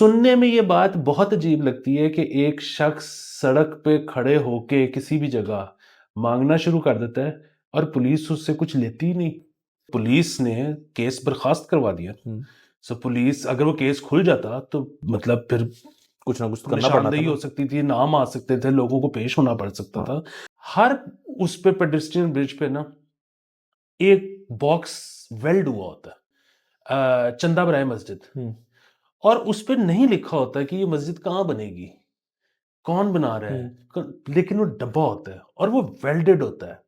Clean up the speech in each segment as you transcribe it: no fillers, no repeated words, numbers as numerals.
सुनने में ये बात बहुत अजीब लगती है कि एक शख्स सड़क पे खड़े होके किसी भी जगह मांगना शुरू कर देता है और पुलिस उससे कुछ लेती ही नहीं। पुलिस ने केस बर्खास्त करवा दिया। सो पुलिस अगर वो केस खुल जाता तो मतलब फिर कुछ ना कुछ तो करना पड़ना था निशानदेही ना। हो सकती थी, नाम आ सकते थे, लोगों को पेश होना पड़ सकता था। हर उस पे पेडेस्ट्रियन ब्रिज पे ना एक बॉक्स वेल्ड हुआ होता है, चंदा बराए मस्जिद, और उस पे नहीं लिखा होता कि ये मस्जिद कहाँ बनेगी, कौन बना रहा है, लेकिन वो डब्बा होता है और वो वेल्डेड होता है।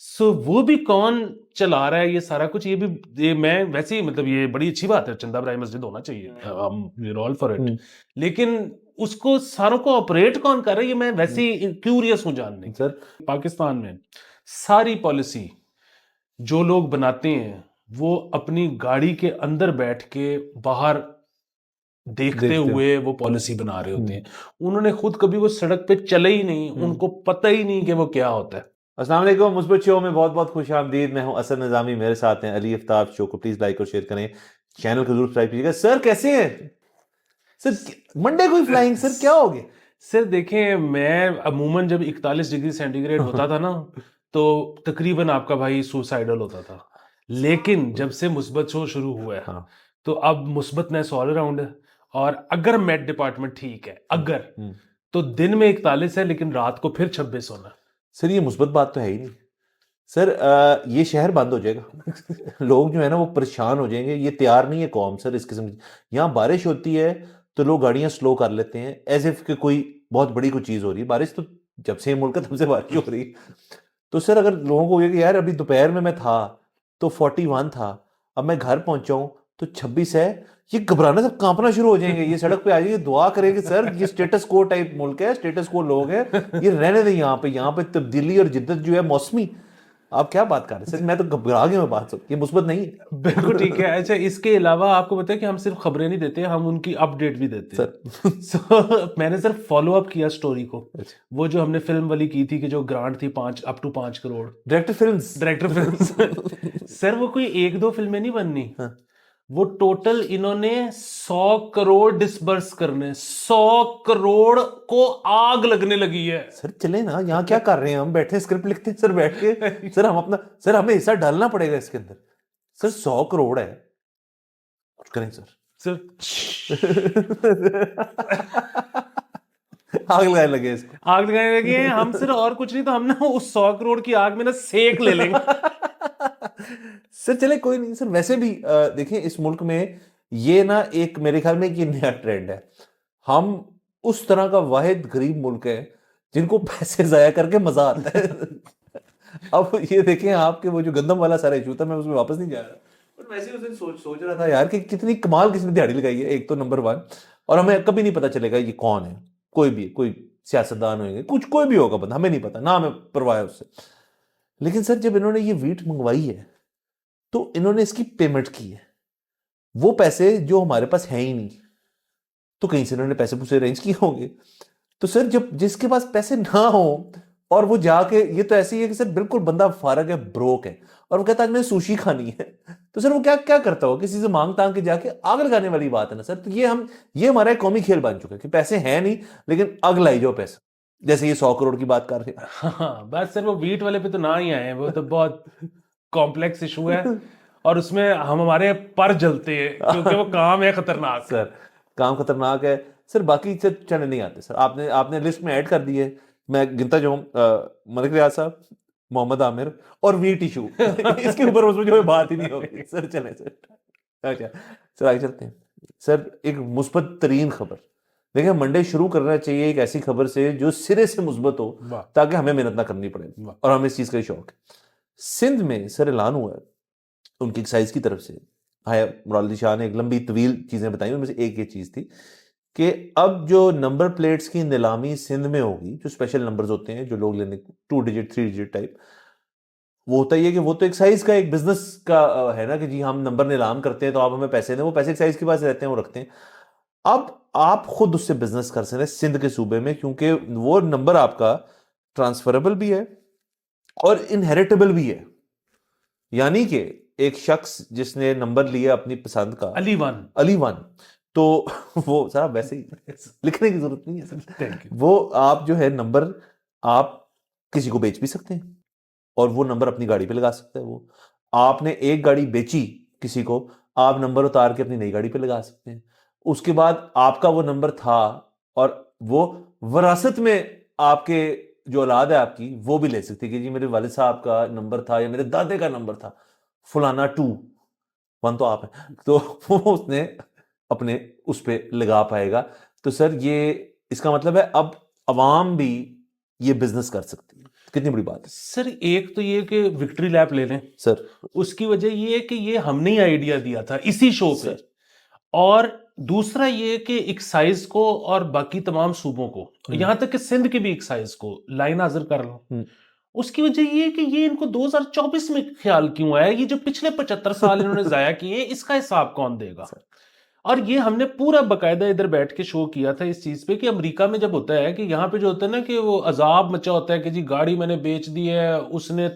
सो वो भी कौन चला रहा है ये सारा कुछ, ये मैं वैसे ही मतलब ये बड़ी अच्छी बात है, चंदा बराए मस्जिद होना चाहिए, हम ऑल फॉर इट। लेकिन उसको सारों को ऑपरेट कौन कर रहा है, ये मैं वैसे ही क्यूरियस हूं जानने की। सर पाकिस्तान में सारी पॉलिसी जो लोग बनाते हैं वो अपनी गाड़ी के अंदर बैठ के बाहर देखते हुए वो पॉलिसी बना रहे होते हैं। उन्होंने खुद कभी वो सड़क पे चले ही नहीं, उनको पता ही नहीं कि वो क्या होता है। अस्सलाम वालेकुम, मुस्बत शो में बहुत बहुत खुश आमदीद। मैं हूं असद निज़ामी, मेरे साथ हैं अली आफ्ताब। शो को प्लीज लाइक और शेयर करें, चैनल को जरूर सब्सक्राइब कीजिएगा। सर कैसे हैं सर? मंडे को फ्लाइंग सर, क्या हो गया? सर देखें, मैं अमूमन जब 41 डिग्री सेंटीग्रेड होता था ना तो तकरीबन आपका भाई सुसाइडल होता था। लेकिन जब से मुस्बत शो शुरू हुआ है हाँ। तो अब मुस्बतनेस ऑल अराउंड है। और अगर मेट डिपार्टमेंट ठीक है, अगर तो दिन में 41 है लेकिन रात को फिर 26 होना। सर ये मुस्बत बात तो है ही नहीं सर। ये शहर बंद हो जाएगा। लोग जो है ना वो परेशान हो जाएंगे। ये तैयार नहीं है कौम सर इस किस्म की। यहाँ बारिश होती है तो लोग गाड़ियां स्लो कर लेते हैं एज इफ कि कोई बहुत बड़ी कोई चीज हो रही है। बारिश तो जब से ये मुल्क है तब से बारिश हो रही है। तो सर अगर लोगों को ये कि यार अभी दोपहर में मैं था तो 41 था, अब मैं घर पहुंचा हूं तो 26 है, ये घबराना सब कांपना शुरू हो जाएंगे। ये सड़क पे आ जाएंगे, दुआ करेंगे सर ये स्टेटस को टाइप मुल्क है, स्टेटस को लोग हैं, ये रहने दें। यहाँ पे तब्दीली और जिद्दत जो है मौसमी। आप क्या बात कर रहे हैं सर? मैं तो घबरा गया मैं बात। ये मुस्बत नहीं है बिल्कुल ठीक है। अच्छा, इसके अलावा आपको पता है कि हम सिर्फ खबरें नहीं देते, हम उनकी अपडेट भी देते हैं सर। सो मैंने सर फॉलो अप किया स्टोरी को। अच्छा। वो जो हमने फिल्म वाली की थी कि जो ग्रांट थी 5 crore, director films. Director film sir वो कोई एक दो फिल्में नहीं बननी, हाँ। वो टोटल इन्होंने 100 करोड़ डिसबर्स करने, 100 करोड़ को आग लगने लगी है। सर चले ना, यहाँ क्या कर रहे हैं? हम बैठे स्क्रिप्ट लिखते हैं सर बैठ के। सर हम अपना, सर हमें हिस्सा डालना पड़ेगा इसके अंदर। सर 100 करोड़ है, कुछ करें सर। आग लगाने लगे इसको। आग लगाने लगे हैं हम सर, और कुछ नहीं तो हम ना उस 100 करोड़ की आग में ना सेक ले लेंगे। सर चले कोई नहीं सर। वैसे भी देखिए इस मुल्क में ये ना एक मेरे ख्याल में ये नया ट्रेंड है। हम उस तरह का वाहिद गरीब मुल्क है जिनको पैसे जाया करके मजा आता है। अब ये देखें आपके वो जो गंदम वाला सारा इशू था, मैं उसमें वापस नहीं जा रहा, पर वैसे उस दिन सोच रहा था यार कि कितनी कमाल किसने दिहाड़ी लगाई है। एक तो नंबर वन, और हमें कभी नहीं पता चलेगा ये कौन है। कोई भी, कोई सियासतदान होंगे, कुछ कोई भी होगा बंदा, हमें नहीं पता ना, हमें परवाह है उससे। लेकिन सर जब इन्होंने ये वीट मंगवाई है तो इन्होंने इसकी पेमेंट की है, वो पैसे जो हमारे पास है ही नहीं, तो कहीं से इन्होंने पैसे पूसे अरेंज किए होंगे। तो सर जब जिसके पास पैसे ना हो और वो जाके, ये तो ऐसे ही है कि सर बिल्कुल बंदा फारग है, ब्रोक है, और वो कहता है आज मैंने सुशी खानी है, तो सर वो क्या क्या करता हो? किसी से मांग तांग के जाके आग लगाने वाली बात है ना सर। तो ये हमारा एक कौमी खेल बन चुका है कि पैसे हैं नहीं लेकिन आग लाई जाओ पैसा, जैसे ये 100 करोड़ की बात कर रहे हैं। हाँ बस सर वो वीट वाले पे तो ना ही आए, वो तो बहुत कॉम्प्लेक्स इशू है और उसमें हम हमारे पर जलते हैं क्योंकि वो काम है खतरनाक। सर काम खतरनाक है सर। बाकी सर चने नहीं आते सर। आपने आपने लिस्ट में ऐड कर दी है, मैं गिनता जाऊं, मलिक रियाज साहब, मोहम्मद आमिर और वीट इशू। इसके ऊपर उसमें जो है बात ही नहीं होगी सर। चले सर। अच्छा सर आगे चलते हैं। सर एक मुस्बत तरीन खबर, देखिए मंडे शुरू करना चाहिए एक ऐसी खबर से जो सिरे से मुस्बत हो, ताकि हमें मेहनत ना करनी पड़े, और हमें इस चीज का ही शौक है। सिंध में सर ऐलान हुआ है उनकी एक्साइज की तरफ से, हाया मुराद शाह ने एक लंबी तवील चीजें बताई, उनमें से एक ये चीज थी कि अब जो नंबर प्लेट्स की नीलामी सिंध में होगी, जो स्पेशल नंबर्स होते हैं जो लोग लेने, 2 डिजिट 3 डिजिट टाइप, वो होता ही है कि वो तो एक्साइज का एक बिजनेस का है ना कि जी हम नंबर नीलाम करते हैं तो आप हमें पैसे दें, वो पैसे एक्साइज के पास रहते हैं, वो रखते हैं। अब आप खुद उससे बिजनेस कर सकते हैं सिंध के सूबे में, क्योंकि वो नंबर आपका ट्रांसफरेबल भी है और इनहेरिटेबल भी है। यानी कि एक शख्स जिसने नंबर लिया अपनी पसंद का, अली वन, तो वो सर आप वैसे ही लिखने की जरूरत नहीं है सर। Thank you. वो आप जो है नंबर आप किसी को बेच भी सकते हैं और वो नंबर अपनी गाड़ी पे लगा सकता है। वो आपने एक गाड़ी बेची किसी को, आप नंबर उतार के अपनी नई गाड़ी पे लगा सकते हैं। उसके बाद आपका वो नंबर था और वो विरासत में आपके जो औलाद है आपकी वो भी ले सकती है कि जी मेरे वालिद साहब का नंबर था या मेरे दादे का नंबर था फलाना 2, 1 तो आप है, तो वो उसने अपने उस पे लगा पाएगा। तो सर ये इसका मतलब है अब अवाम भी ये बिजनेस कर सकती है। कितनी बड़ी बात है सर एक तो ये कि विक्ट्री लैप ले लें, सर। उसकी वजह ये है कि ये हमने ही आइडिया दिया था इसी शो पे। सर। और दूसरा ये कि एक्साइज को और बाकी तमाम सूबों को, यहां तक कि सिंध की भी एक्साइज को लाइन हाजिर कर लो। उसकी वजह ये है कि ये इनको 2024 में ख्याल क्यों आया, ये जो पिछले 75 साल इन्होंने जाया किए इसका हिसाब कौन देगा। और ये हमने पूरा बकायदा इधर बैठ के शो किया था इस चीज पे कि अमेरिका में जब होता है कि यहाँ पे जो होता है ना कि वो अजाब मचा होता है कि जी गाड़ी मैंने बेच दी है, उसने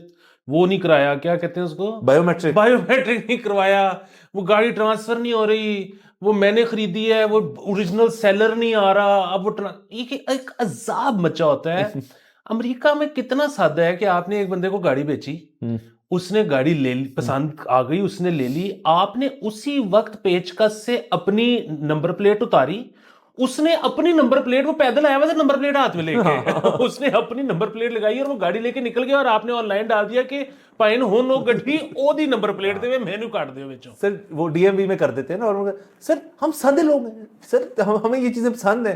वो नहीं कराया, क्या कहते हैं उसको, बायोमेट्रिक। बायोमेट्रिक नहीं करवाया, वो गाड़ी ट्रांसफर नहीं हो रही, वो मैंने खरीदी है, वो ओरिजिनल सेलर नहीं आ रहा, अब वो एक अजाब मचा होता है। अमेरिका में कितना सादा है कि आपने एक बंदे को गाड़ी बेची, उसने गाड़ी ले ली, पसंद आ गई, उसने ले ली, आपने उसी वक्त पेचकस से अपनी नंबर प्लेट उतारी, उसने अपनी नंबर प्लेट, वो पैदल आया हुआ था नंबर प्लेट हाथ में लेके उसने अपनी नंबर प्लेट लगाई और वो गाड़ी लेके निकल गया और आपने ऑनलाइन डाल दिया कि पाइन हो नो गड्डी ओदी नंबर प्लेट दे मेनू काट दियो विचों। सर वो डीएमवी में कर देते हैं ना, और सर हम सादे लोग हैं सर, हमें ये चीजें पसंद है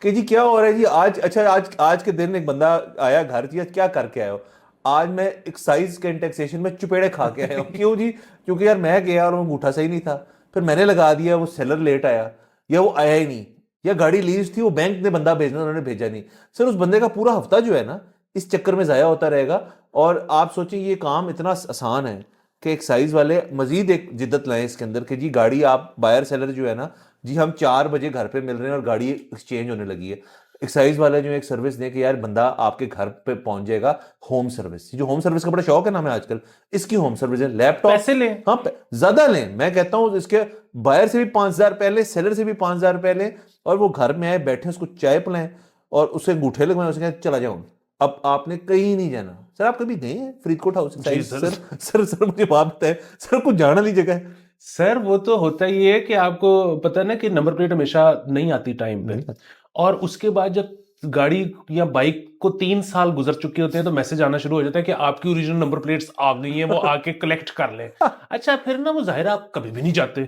कि जी क्या हो रहा है जी आज। अच्छा आज के दिन एक बंदा आया घर जी, क्या करके आए हो? आज मैं एक्साइज के टैक्सेशन में चुपेड़े खा के आया हूँ। क्यों जी? क्योंकि यार मैं गया और वो अंगूठा सही नहीं था, फिर मैंने लगा दिया, वो सेलर लेट आया या वो आया ही नहीं, या गाड़ी लीज थी, वो बैंक ने बंदा भेजना उन्होंने भेजा नहीं। सर उस बंदे का पूरा हफ्ता जो है ना इस चक्कर में जाया होता रहेगा। और आप सोचें ये काम इतना आसान है कि एक्साइज वाले मजीद एक जिद्दत लाएं इसके अंदर कि जी गाड़ी आप बायर सेलर जो है ना जी हम 4 बजे घर पे मिल रहे हैं और गाड़ी एक्सचेंज होने लगी है। एक्साइज वाले जो एक सर्विस दें कि यार बंदा आपके घर पे पहुंच जाएगा। होम सर्विस, जो होम सर्विस का बड़ा शौक है ना हमें आजकल, इसकी होम सर्विस है। लैपटॉप पैसे लें, हाँ ज्यादा लें, मैं कहता हूँ इसके बायर से भी 5,000 पहले, सेलर से भी 5,000 पहले, और वो घर में आए बैठे उसको चाय पिलाएं और उसे अंगूठे लगवाएं, उसे कहें चला जाओ अब आपने कहीं नहीं जाना। सर आप कभी गए हैं Faridkot house excise? Sir. Sir मुझे बात बताएं सर, कुछ जाना ली जगह है सर वो तो होता ही है कि आपको पता है ना कि नंबर प्लेट हमेशा नहीं आती टाइम पे, और उसके बाद जब गाड़ी या बाइक को 3 साल गुजर चुके होते हैं तो मैसेज आना शुरू हो जाता है कि आपकी ओरिजिनल नंबर प्लेट्स आ गई हैं, वो आके कलेक्ट कर लें। अच्छा फिर ना वो जाहिर है आप कभी भी नहीं जाते,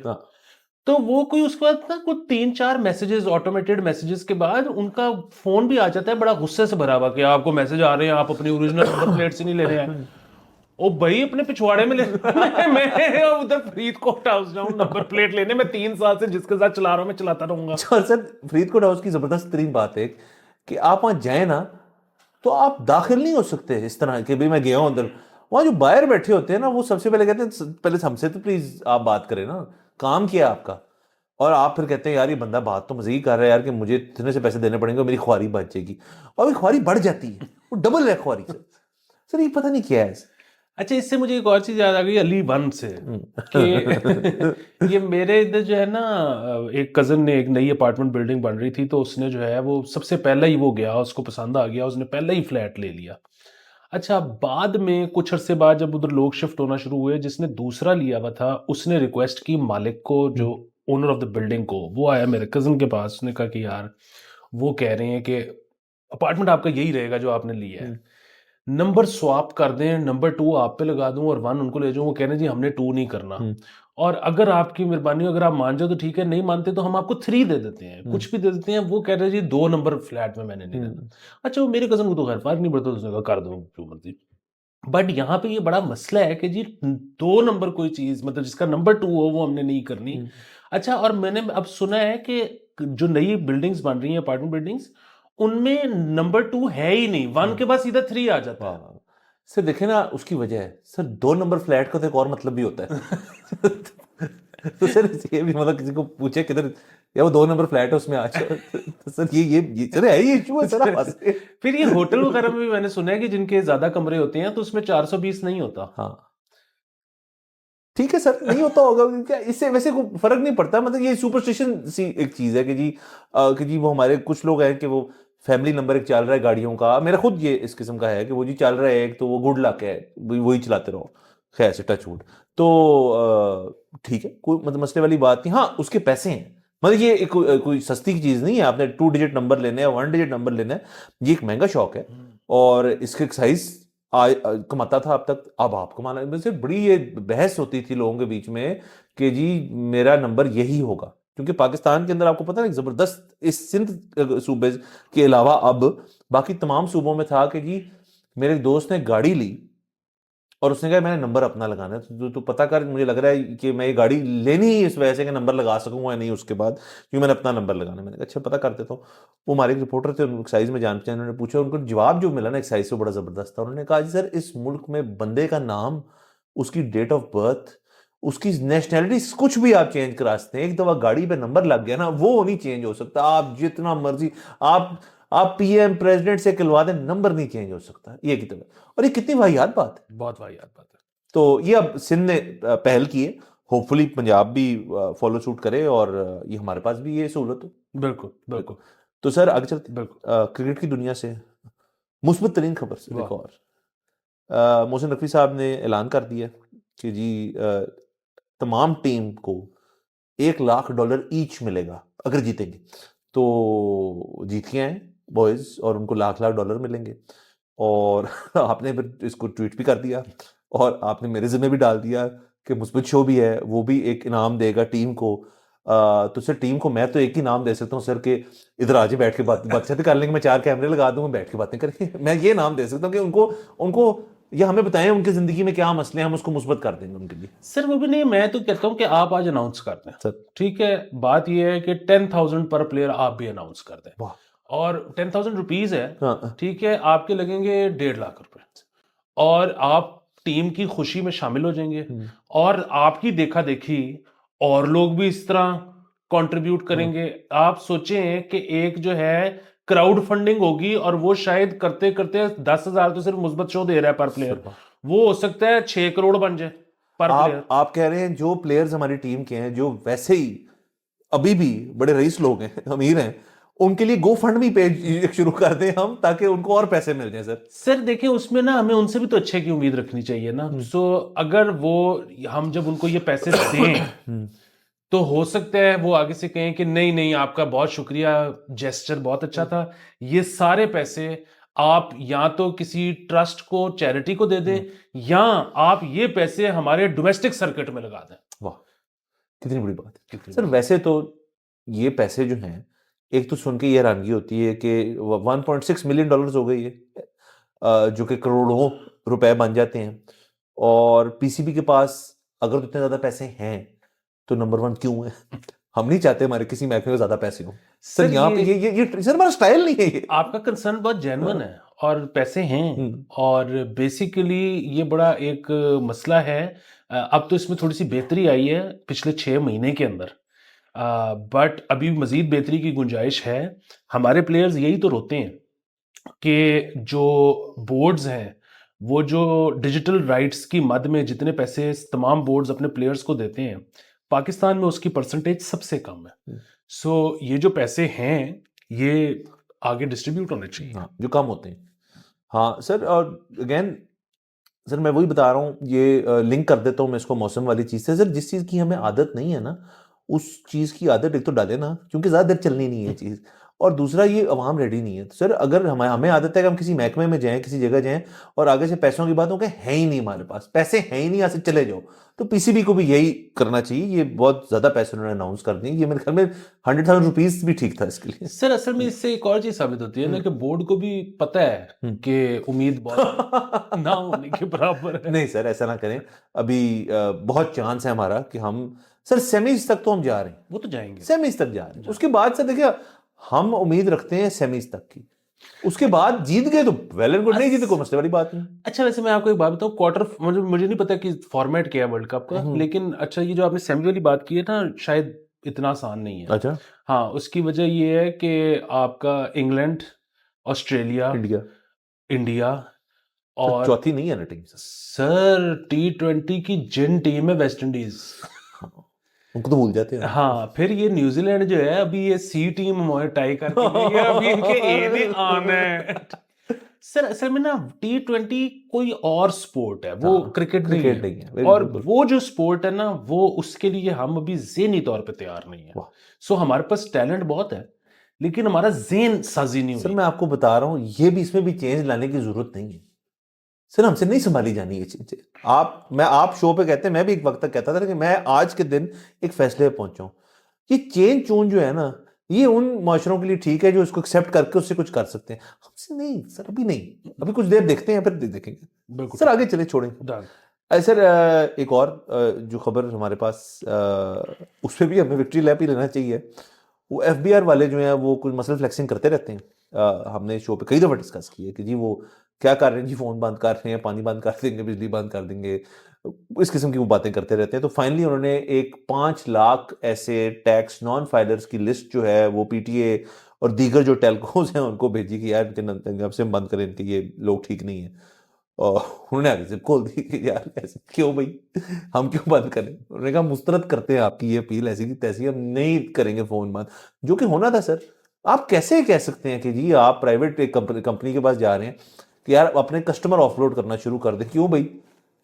तो वो कोई उसके बाद ना कुछ 3-4 मैसेजेस, ऑटोमेटेड मैसेजेस के बाद उनका फोन भी आ जाता है बड़ा गुस्से से भरा हुआ कि आपको मैसेज आ रहे हैं, आप अपनी ओरिजिनल नंबर प्लेट से नहीं ले रहे हैं। ओ भाई अपने पिछवाड़े में ले मैं उधर फरीदकोट हाउस जाऊं नंबर प्लेट लेने, मैं 3 साल से जिसके साथ चला रहा हूं मैं चलाता रहूंगा। और सर फरीदकोट हाउस की जबरदस्त तरीन बात है कि आप वहां जाए ना तो आप दाखिल नहीं हो सकते इस तरह के भी मैं गया हूं अंदर। वहां जो बाहर बैठे होते हैं ना वो सबसे पहले कहते हैं पहले हमसे तो प्लीज आप बात करें ना, काम किया है आपका। और आप फिर कहते हैं यार ये बंदा बात तो मजे ही कर रहा है यार कि मुझे इतने से पैसे देने पड़ेंगे, मेरी ख्वारी बच जाएगी, और भी ख्वारी बढ़ जाती है, वो डबल है ख्वारी सर ये पता नहीं क्या है। अच्छा इससे मुझे एक और चीज याद आ गई अली वन से कि ये मेरे इधर जो है ना एक कजन ने एक नई अपार्टमेंट बिल्डिंग बन रही थी, तो उसने जो है वो सबसे पहला ही वो गया, उसको पसंद आ गया, उसने पहला ही फ्लैट ले लिया। अच्छा बाद में कुछ अरसे बाद जब उधर लोग शिफ्ट होना शुरू हुए, जिसने दूसरा लिया हुआ था उसने रिक्वेस्ट की मालिक को, जो ओनर ऑफ द बिल्डिंग को, वो आया मेरे कजन के पास, उसने कहा कि यार वो कह रहे हैं कि अपार्टमेंट आपका यही रहेगा जो आपने लिया है, नंबर स्वैप कर दें, नंबर 2 आप पे लगा दूं और 1 उनको ले जाऊं। वो कह रहे हैं जी हमने 2 नहीं करना, और अगर आपकी मेहरबानी हो अगर आप मान जाओ तो ठीक है, नहीं मानते तो हम आपको 3 दे देते हैं, कुछ भी दे देते हैं। वो कह रहे हैं जी 2 नंबर फ्लैट में मैंने नहीं देना। अच्छा वो मेरे कजन को तो खैर फर्क नहीं पड़ता, उसने कहा कर दो जो मर्जी। बट यहाँ पे ये बड़ा मसला है कि जी 2 नंबर कोई चीज, मतलब जिसका नंबर 2 हो वो हमने नहीं करनी। अच्छा और मैंने अब सुना है कि जो नई बिल्डिंग्स बन रही हैं, अपार्टमेंट बिल्डिंग्स, उनमें नंबर 2 है ही नहीं, 1 के बाद सीधा 3 आ जाता है। सर देखे ना उसकी वजह है सर 2 नंबर फ्लैट का तो एक और मतलब भी होता है तो सर ये भी मतलब किसी को पूछे किधर या वो 2 नंबर फ्लैट है उसमें आज तो सर ये सर है ये इशू है सर फिर ये होटल वगैरह में भी मैंने सुना है कि जिनके ज्यादा कमरे होते हैं तो उसमें 420 नहीं होता। हाँ ठीक है सर, नहीं होता होगा क्या, इससे वैसे कोई फर्क नहीं पड़ता, मतलब ये सुपरस्टिशन सी एक चीज है कि जी वो हमारे कुछ लोग हैं कि वो फैमिली नंबर एक चल रहा है गाड़ियों का, मेरा खुद ये इस किस्म का है कि वो जी चल रहा है एक, तो वो गुड लक है, वही चलाते रहो, खैर से टच वुड। तो ठीक है, कोई मतलब मसले वाली बात नहीं। हाँ उसके पैसे हैं, मतलब ये कोई सस्ती की चीज नहीं है, आपने 2 डिजिट नंबर लेने हैं, 1 डिजिट नंबर लेना है, ये एक महंगा शौक है। और इसके साइज कमाता था अब तक, अब आप कमाना, वैसे बड़ी ये बहस होती थी लोगों के बीच में कि जी मेरा नंबर यही होगा, क्योंकि पाकिस्तान के अंदर आपको पता है जबरदस्त इस सिंध सूबे के अलावा अब बाकी तमाम सूबों में था कि जी मेरे एक दोस्त ने गाड़ी ली और उसने कहा मैंने नंबर अपना लगाना है, तो पता कर, मुझे लग रहा है कि मैं ये गाड़ी लेनी ही इस वजह से कि नंबर लगा सकूंगा या नहीं उसके बाद, क्योंकि मैंने अपना नंबर लगाना है। मैंने कहा अच्छा पता कर देता हूँ। वो हमारे एक रिपोर्टर थे, एक्साइज में जान पहचान, उन्होंने पूछा, उनको जवाब जो मिला ना एक्साइज से बड़ा जबरदस्त था। उन्होंने कहा जी सर इस मुल्क में बंदे का नाम, उसकी डेट ऑफ बर्थ, उसकी नेशनैलिटी कुछ भी आप चेंज करा सकते हैं, एक दफा गाड़ी पे नंबर लग गया ना वो नहीं चेंज हो सकता, आप जितना मर्जी आप पीएम प्रेसिडेंट से कहलवा दें, नंबर नहीं चेंज हो सकता, ये कितना, और ये कितनी वाहियात बात है। बहुत वाहियात बात है। तो ये अब सिंध ने पहल की है, होपफुली पंजाब भी फॉलो सूट करे और ये हमारे पास भी ये सहूलत हो। बिल्कुल बिल्कुल तो सर आगे चलते बिल्कुल। क्रिकेट की दुनिया से मुस्बत तरीन खबर से वाह। एक और, मोहसिन रफी साहब ने ऐलान कर दिया कि जी तमाम टीम को $1 लाख ईच मिलेगा अगर जीतेंगे, तो जीत के आए बॉयज और उनको लाख लाख डॉलर मिलेंगे। और आपने फिर इसको ट्वीट भी कर दिया और आपने मेरे ज़िम्मे भी डाल दिया कि मुस्बत शो भी है, वो भी एक इनाम देगा टीम को। तो सर टीम को मैं तो एक ही नाम दे सकता हूँ सर, कि इधर आज बैठ के बातचीत कर लेंगे, मैं 4 कैमरे लगा दूंगा, बैठ के बातें करेंगे। मैं ये नाम दे सकता हूँ कि उनको उनको ये हमें बताएं उनकी जिंदगी में क्या मसले हैं, हम उसको मुस्बत कर देंगे उनके लिए। सर वो भी नहीं, मैं तो कहता हूँ कि आप आज अनाउंस कर दें। सर ठीक है, बात ये है कि 10,000 पर प्लेयर आप भी अनाउंस कर दें, वाह, और 10,000 रुपीज है। हाँ ठीक है, आपके लगेंगे 1.5 लाख रुपए, और आप टीम की खुशी में शामिल हो जाएंगे, और आपकी देखा देखी और लोग भी इस तरह कंट्रीब्यूट करेंगे। आप सोचें कि एक जो है क्राउड फंडिंग होगी, और वो शायद करते करते 10,000 तो सिर्फ मुस्बत शो दे रहा है पर प्लेयर, वो हो सकता है 6 करोड़ बन जाए पर प्लेयर। आप कह रहे हैं जो प्लेयर्स हमारी टीम के हैं जो वैसे ही अभी भी बड़े रईस लोग हैं, अमीर हैं, उनके लिए गो फंड भी पेज शुरू कर दें हम, ताकि उनको और पैसे मिल जाए। सर सर देखिए, उसमें ना हमें उनसे भी तो अच्छे की उम्मीद रखनी चाहिए ना। सो अगर वो, हम जब उनको ये पैसे दें तो हो सकता है वो आगे से कहें कि नहीं नहीं, आपका बहुत शुक्रिया, जेस्चर बहुत अच्छा था, ये सारे पैसे आप या तो किसी ट्रस्ट को, चैरिटी को दे दें, या आप ये पैसे हमारे डोमेस्टिक सर्किट में लगा दें। वाह, कितनी बड़ी बात है। कितनी सर वैसे तो ये पैसे जो हैं, एक तो सुन के ये हैरानगी होती है कि $1.6 मिलियन हो गई है, जो कि करोड़ों रुपए बन जाते हैं। और पीसीबी के पास अगर तो इतने ज्यादा पैसे हैं तो नंबर 1 क्यों है? हम नहीं चाहते हमारे किसी महकमे में ज्यादा पैसे हो। सर सर यहाँ पे ये सर हमारा स्टाइल नहीं है ये। आपका कंसर्न बहुत जेन्युइन है, और पैसे हैं, और बेसिकली ये बड़ा एक मसला है। अब तो इसमें थोड़ी सी बेहतरी आई है पिछले 6 महीने के अंदर, बट अभी मजीद बेहतरी की गुंजाइश है। हमारे प्लेयर्स यही तो रोते हैं कि जो बोर्ड्स हैं, वो जो डिजिटल राइट्स की मद में जितने पैसे तमाम बोर्ड्स अपने प्लेयर्स को देते हैं, पाकिस्तान में उसकी परसेंटेज सबसे कम है। सो ये जो पैसे हैं ये आगे डिस्ट्रीब्यूट होने चाहिए। हाँ, जो कम होते हैं। हाँ सर, और अगेन सर मैं वही बता रहा हूँ, ये लिंक कर देता हूँ मैं इसको मौसम वाली चीज़ से। सर जिस चीज़ की हमें आदत नहीं है ना, उस चीज़ की आदत एक तो डाले ना, क्योंकि ज़्यादा देर चलनी नहीं है चीज़, और दूसरा ये अवाम रेडी नहीं है। तो सर अगर हमें आदत है कि हम किसी महकमे में जाएं, किसी जगह जाएं, और आगे से पैसों की बात हो कि है ही नहीं हमारे पास, पैसे हैं ही नहीं, यहाँ से चले जाओ, तो पीसीबी को भी यही करना चाहिए। ये बहुत ज़्यादा पैसे उन्होंने अनाउंस कर दिए, ये मेरे ख्याल में $100,000 भी ठीक था इसके लिए। सर असल में इससे एक और चीज साबित होती है ना कि बोर्ड को भी पता है कि उम्मीद बहुत ना होने के बराबर है। नहीं सर ऐसा ना करें, अभी बहुत चांस है हमारा कि हम सर सेमीज तक तो हम जा रहे हैं, वो तो जाएंगे, सेमीज तक जा रहे हैं। उसके बाद से देखिए हम उम्मीद रखते हैं सेमीज तक की, उसके बाद जीत गए तो वेल एंड गुड, नहीं जीते कोई मसले वाली बात नहीं। अच्छा वैसे मैं आपको एक बात बताऊं, क्वार्टर, मुझे नहीं पता कि फॉर्मेट क्या है वर्ल्ड कप का, लेकिन अच्छा ये जो आपने सेमी वाली बात की है ना, शायद इतना आसान नहीं है। अच्छा, हाँ, उसकी वजह ये है कि आपका इंग्लैंड, ऑस्ट्रेलिया, इंडिया, इंडिया और चौथी नहीं है ना टीम सर T20 की जिन टीम है वेस्ट इंडीज, उनको तो भूल जाते हैं। हाँ, फिर ये न्यूजीलैंड जो है अभी ये सी टीम हमारे टाई करके गई है, अभी इनके ए ने आना है। सर असल में ना T20 कोई और स्पोर्ट है, वो हाँ, क्रिकेट नहीं क्रिकेट है। नहीं है, और बिल्कुल। वो जो स्पोर्ट है ना, वो उसके लिए हम अभी ज़हनी तौर पे तैयार नहीं है। वाह। सो हमारे पास टैलेंट बहुत है, लेकिन हमारा ज़हन साजी नहीं सर हुई। मैं आपको बता रहा हूँ, ये भी इसमें भी चेंज लाने की जरूरत नहीं है सर, हमसे नहीं संभाली जानी ये चीजें। आप शो पे कहते हैं, मैं भी एक वक्त तक कहता था कि मैं आज के दिन एक फैसले पे पहुंचा हूं, ये चेंज चून जो है ना, ये उन माशरों के लिए ठीक है जो इसको एक्सेप्ट करके उससे कुछ कर सकते हैं, हमसे नहीं सर, अभी नहीं, अभी कुछ देर देखते हैं फिर देखेंगे। बिल्कुल सर आगे चले, छोड़ेंगे। डन। सर एक और जो खबर हमारे पास, उस पर भी हमें विक्ट्री लैप ही लेना चाहिए। वो एफबीआर वाले जो हैं वो कुछ मसल फ्लेक्सिंग करते रहते हैं। हमने शो पे कई दफ़ा डिस्कस की है कि जी वो क्या कर रहे हैं, जी फ़ोन बंद कर रहे हैं, पानी बंद कर देंगे, बिजली बंद कर देंगे, इस किस्म की वो बातें करते रहते हैं। तो फाइनली उन्होंने एक 5 लाख ऐसे टैक्स नॉन फाइलर्स की लिस्ट जो है वो पीटीए और दीगर जो टेलकोज हैं उनको भेजी कि यार अब से हम बंद करें, इनके ये लोग ठीक नहीं है। और उन्होंने आगे से खोल दी कि यार ऐसे क्यों भाई, हम क्यों बंद करें। उन्होंने कहा मुस्तरद करते हैं आपकी ये अपील, ऐसी की तैसी, हम नहीं करेंगे फ़ोन बंद, जो कि होना था सर। आप कैसे कह सकते हैं कि जी आप प्राइवेट एक कंपनी के पास जा रहे हैं कि यार अपने कस्टमर ऑफलोड करना शुरू कर दें, क्यों भाई,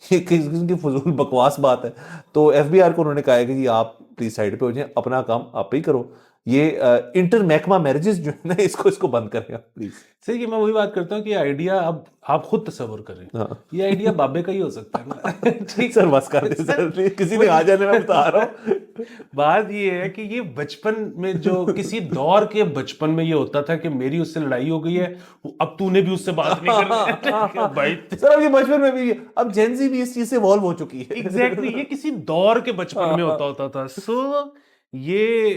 ये किस किस्म की फजूल बकवास बात है। तो एफबीआर को उन्होंने कहा है कि जी आप प्लीज साइड पे हो जाएं, अपना काम आप ही करो, ये इंटर महकमा मैरिजेस जो है ना, इसको बंद करें आप प्लीज। सर ये मैं वही बात करता हूँ कि आइडिया अब आप खुद तस्वर करें, हाँ ये आइडिया बाबे का ही हो सकता है ना। ठीक सर बस कर दे सर, किसी ने आ जाने, मैं बता रहा हूँ। बात ये है कि ये बचपन में जो किसी दौर के बचपन में ये होता था कि मेरी उससे लड़ाई हो गई है, अब तूने भी उससे बात नहीं करनी भाई। सर अब ये बचपन में भी, अब जेंजी भी इस चीज से इवॉल्व हो चुकी है। एग्जैक्टली ये किसी दौर के बचपन में होता था। सो ये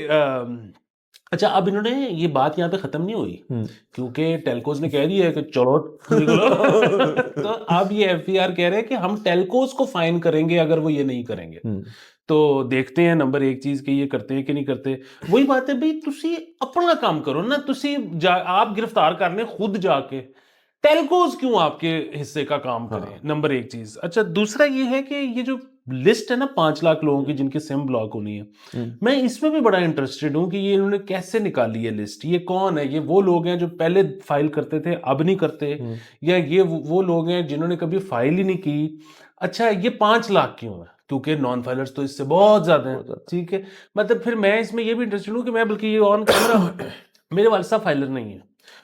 अच्छा, अब इन्होंने ये बात यहाँ पे खत्म नहीं हुई, क्योंकि टेलकोज ने कह दिया है कि चलो निकलो। तो अब ये एफबीआर कह रहे हैं कि हम टेलकोज को फाइन करेंगे अगर वो ये नहीं करेंगे। तो देखते हैं नंबर एक चीज कि ये करते हैं कि नहीं करते। वही बात है भाई, तुसी अपना काम करो ना, आप गिरफ्तार करने खुद जाके, टेलकोज क्यों आपके हिस्से का काम करें। नंबर एक चीज। अच्छा, दूसरा ये है कि ये जो लिस्ट है ना 5 लाख लोगों की जिनकी सिम ब्लॉक होनी है, मैं इसमें भी बड़ा इंटरेस्टेड हूं कि ये इन्होंने कैसे निकाली है लिस्ट। ये कौन है, ये वो लोग हैं जो पहले फाइल करते थे अब नहीं करते, या ये वो लोग हैं जिन्होंने कभी फाइल ही नहीं की। अच्छा, ये 5 लाख क्यों है, क्योंकि नॉन फाइलर्स तो इससे बहुत ज्यादा हैं। ठीक है, मतलब फिर मैं इसमें ये भी इंटरेस्टेड हूँ कि मैं बल्कि ये ऑन कैमरा मेरे वाले साहब फाइलर नहीं है।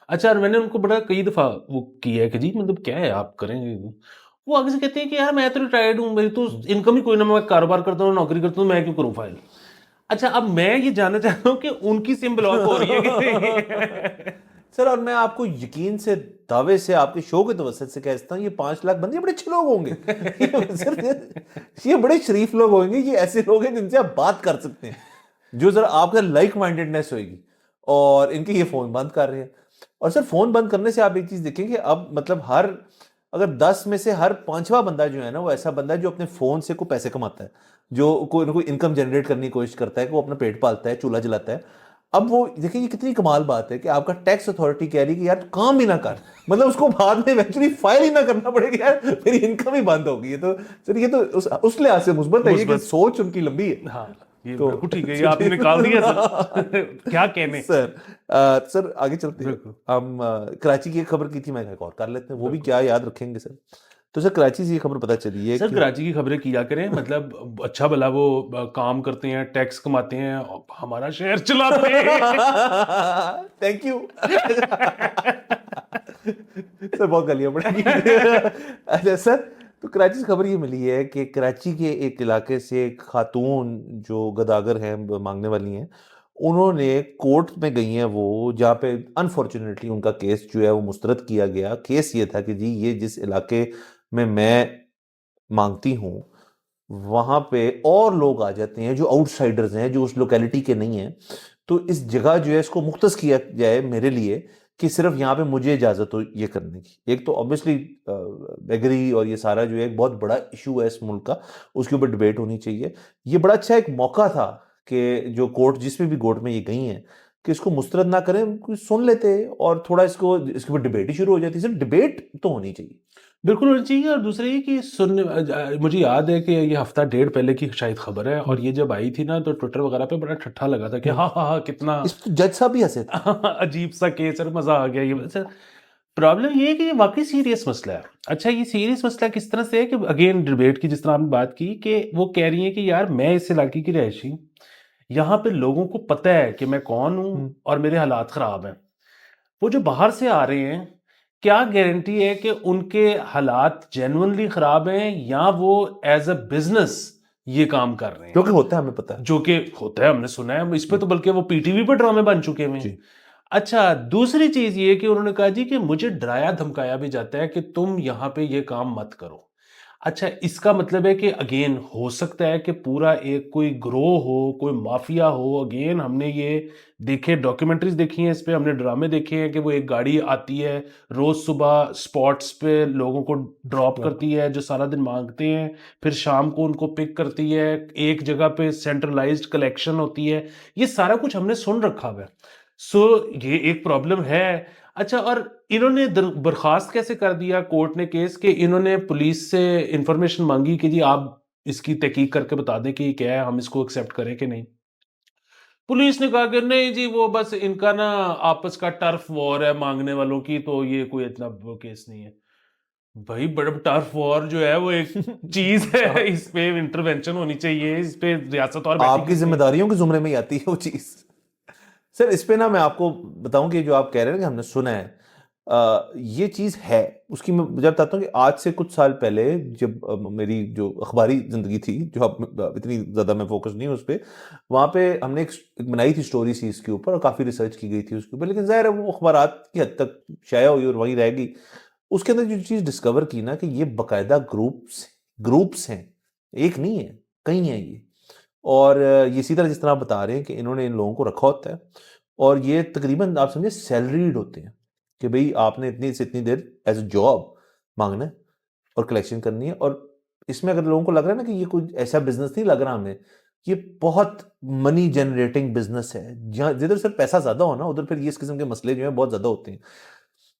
अच्छा, और मैंने उनको बड़ा कई दफा वो किया है कि जी मतलब क्या है आप करेंगे, वो आगे से कहते हैं कि यार मैं तो रिटायर्ड हूँ, मेरी तो इनकम ही कोई ना, मैं कारोबार करता हूँ, नौकरी करता हूँ, मैं क्यों करूँ फाइल। अच्छा, अब मैं ये जानना चाहता हूँ कि उनकी सिम ब्लॉक हो रही है कि नहीं। सर और मैं आपको यकीन से, दावे से, आपके शो के तवज्जुह से कहता हूँ, ये 5 लाख बंदे बड़े अच्छे लोग होंगे। ये बड़े शरीफ लोग होंगे, ये ऐसे लोग हैं जिनसे आप बात कर सकते हैं, जो जरा आपका लाइक माइंडेडनेस होगी। और इनके ये फोन बंद कर रहे हैं। और सर फोन बंद करने से आप एक चीज देखेंगे, अब मतलब अगर 10 में से हर 5वां बंदा जो है ना, वो ऐसा बंदा है जो अपने फोन से कोई पैसे कमाता है, जो कोई ना कोई इनकम जनरेट करने की कोशिश करता है, कि वो अपना पेट पालता है, चूल्हा जलाता है। अब वो देखिए, ये कितनी कमाल बात है कि आपका टैक्स अथॉरिटी कह रही है कि यार काम भी ना कर, मतलब उसको बाद में इवेंचुअली फाइल ही ना करना पड़ेगा, यार मेरी इनकम ही बंद हो गई है। तो सर ये तो उस लिहाज से मुस्बत है, ये कि सोच उनकी लंबी है। हाँ, ये तो बिल्कुल ठीक है, ये आपने निकाल दिया सर। क्या कहने। सर आगे चलते हैं। हम कराची की एक खबर की थी, मैं एक और कर लेते हैं, वो भी क्या याद रखेंगे सर। तो सर कराची से ये खबर पता चली है सर कि कराची की खबरें किया करें, मतलब अच्छा भला वो काम करते हैं, टैक्स कमाते हैं, हमारा शहर चलाते हैं। Thank you. सर बहुत गालियां पड़ेगी। अच्छा सर, तो कराची से खबर ये मिली है कि कराची के एक इलाके से एक खातून जो गदागर हैं, मांगने वाली हैं, उन्होंने कोर्ट में गई हैं वो, जहाँ पे अनफॉर्चुनेटली उनका केस जो है वो मुस्तरद किया गया। केस ये था कि जी ये जिस इलाके में मैं मांगती हूँ, वहां पे और लोग आ जाते हैं जो आउटसाइडर्स हैं, जो उस लोकेलिटी के नहीं हैं। तो इस जगह जो है इसको मुख्तस किया जाए मेरे लिए, कि सिर्फ यहाँ पे मुझे इजाजत हो ये करने की। एक तो ऑब्वियसली बेगरी और ये सारा जो है एक बहुत बड़ा इशू है इस मुल्क का, उसके ऊपर डिबेट होनी चाहिए। ये बड़ा अच्छा एक मौका था कि जो कोर्ट, जिसमें भी कोर्ट में ये गई हैं, कि इसको मुस्तरद ना करें, कुछ सुन लेते और थोड़ा इसके ऊपर डिबेट ही शुरू हो जाती। सर डिबेट तो होनी चाहिए। बिल्कुल होनी चाहिए। और दूसरा ये कि मुझे याद है कि ये हफ्ता डेढ़ पहले की शायद खबर है, और ये जब आई थी ना तो ट्विटर वगैरह पे बड़ा ठट्ठा लगा था कि हम्म। हाँ हाँ हाँ कितना इस पे तो जज साहब भी हंसे थे। अजीब सा केस है, मजा आ गया ये सर। प्रॉब्लम ये है कि ये वाकई सीरियस मसला है। अच्छा, ये सीरियस मसला किस तरह से है कि अगेन डिबेट की जिस तरह आपने बात की कि वो कह रही है कि यार मैं इस इलाके की रहायशी, यहाँ पे लोगों को पता है कि मैं कौन हूँ हम्म। और मेरे हालात खराब हैं। वो जो बाहर से आ रहे हैं, क्या गारंटी है कि उनके हालात जेन्युइनली खराब हैं या वो एज अ बिजनेस ये काम कर रहे हैं, क्योंकि होता है, हमें पता है। जो कि होता है, हमने सुना है इस पे तो, बल्कि वो पीटीवी पे ड्रामे बन चुके हुए हैं। जी। अच्छा, दूसरी चीज ये कि उन्होंने कहा जी कि मुझे डराया धमकाया भी जाता है कि तुम यहां पे ये काम मत करो। अच्छा, इसका मतलब है कि अगेन हो सकता है कि पूरा एक कोई ग्रोह हो, कोई माफिया हो। अगेन हमने ये देखे, डॉक्यूमेंट्रीज देखी हैं इस पे, हमने ड्रामे देखे हैं कि वो एक गाड़ी आती है रोज सुबह स्पॉट्स पे लोगों को ड्रॉप करती है जो सारा दिन मांगते हैं, फिर शाम को उनको पिक करती है, एक जगह पे सेंट्रलाइज्ड कलेक्शन होती है। ये सारा कुछ हमने सुन रखा हुआ है। सो ये एक प्रॉब्लम है। अच्छा, और इन्होंने बर्खास्त कैसे कर दिया कोर्ट ने केस, कि इन्होंने पुलिस से इंफॉर्मेशन मांगी कि जी आप इसकी तहकीक करके बता दें कि ये क्या है, हम इसको एक्सेप्ट करें कि नहीं। पुलिस ने कहा कि नहीं जी, वो बस इनका ना आपस का टर्फ वॉर है मांगने वालों की, तो ये कोई इतना वो केस नहीं है। भाई बड़ा टर्फ वॉर जो है वो एक चीज है, इस पे इंटरवेंशन होनी चाहिए, इस पे रियासत और बैठी आपकी करनी है। जिम्मेदारियों के जुमरे में ही आती है वो चीज। सर इस पे ना मैं आपको बताऊं कि जो आप कह रहे हैं ना कि हमने सुना है, ये चीज है। उसकी मैं मुझे बताता हूँ कि आज से कुछ साल पहले जब मेरी जो अखबारी जिंदगी थी, जो अब इतनी ज्यादा मैं फोकस नहीं हूँ उस पर, वहां पे हमने एक बनाई थी स्टोरी सी इसके ऊपर और काफी रिसर्च की गई थी उसके ऊपर, लेकिन जाहिर है वो अखबारात की हद तक शाया हुई और वहीं रहेगी। उसके अंदर जो चीज डिस्कवर की ना कि ये बकायदा ग्रुप्स ग्रुप्स हैं, एक नहीं है, कई हैं ये। और ये इसी तरह जिस तरह आप बता रहे हैं कि इन्होंने इन लोगों को रखा होता है, और ये तकरीबन आप समझे सैलरीड होते हैं कि भाई आपने इतनी से इतनी देर एज अ जॉब मांगना है और कलेक्शन करनी है। और इसमें अगर लोगों को लग रहा है ना कि ये कोई ऐसा बिजनेस नहीं लग रहा हमें, ये बहुत मनी जनरेटिंग बिजनेस है। जहाँ जिधर सिर्फ पैसा ज्यादा हो ना, उधर फिर ये इस किस्म के मसले जो है बहुत ज्यादा होते हैं।